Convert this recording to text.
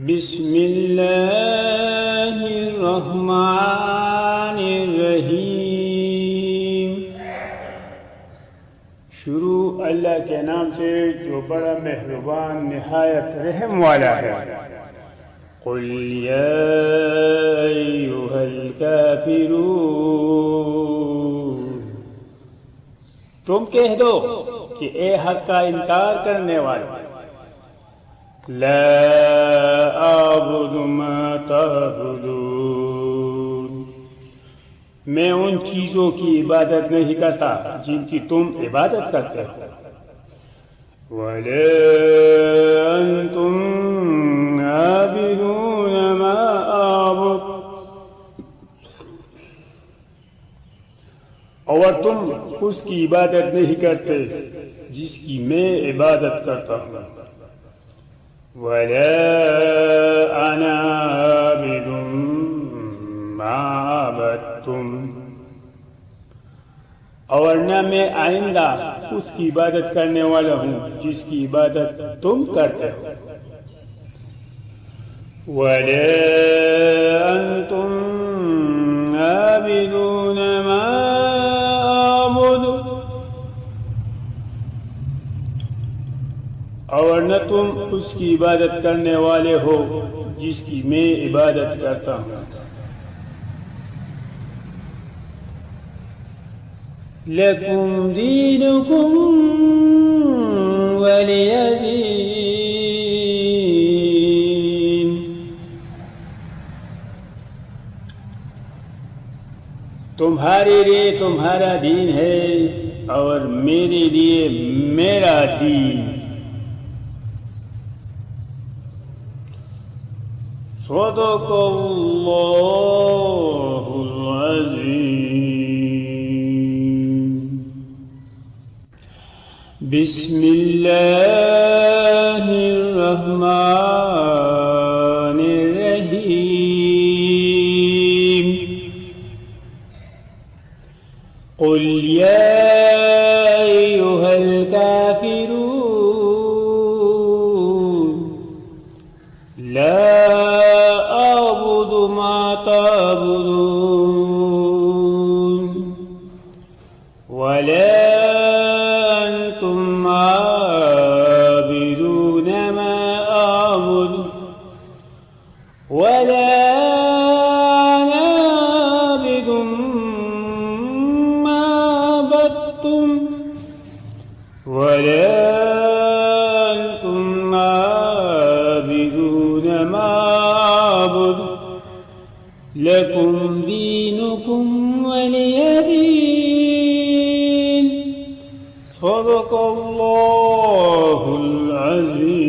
बिस्मिल्लाहिर्रहमानिर्रहीम। शुरू अल्लाह के नाम से जो बड़ा मेहरबान निहायत रहम वाला है। कुल या अय्युहल काफिरून, तुम कह दो कि ए हक का इनकार करने वाले, ला अअबुदु मा तअबुदून, मैं उन चीज़ों की इबादत नहीं करता जिनकी तुम इबादत करते हो। वला अंतुम आबिदून मा अअबुद, और तुम उसकी इबादत नहीं करते जिसकी मैं इबादत करता हूँ। वला अना आबिदुम मा अबदतुम, और न मैं आइंदा उसकी इबादत करने वाला हूँ जिसकी इबादत तुम करते हो। वला अंतुम आबिदून मा अअबुदु, और न तुम उसकी इबादत करने वाले हो जिसकी मैं इबादत करता हूँ। लकुम दीनुकुम वलिय दीन, तुम्हारे लिए तुम्हारा दीन है और मेरे लिए मेरा दीन। सदक़ल्लाहुल अज़ीम। बिस्मिल्लाहिर्रहमानिर्रहीम। कुल या अय्युहल काफिरून, ला अअबुदु मा तअबुदून, वला अंतुम आबिदून मा अअबुदु, वला अना आबिदुम मा अबदतुम, वला अंतुम आबिदून मा अअबुदु, लकुम दीनुकुम वलिय दीन। सदक़ल्लाहुल अज़ीम।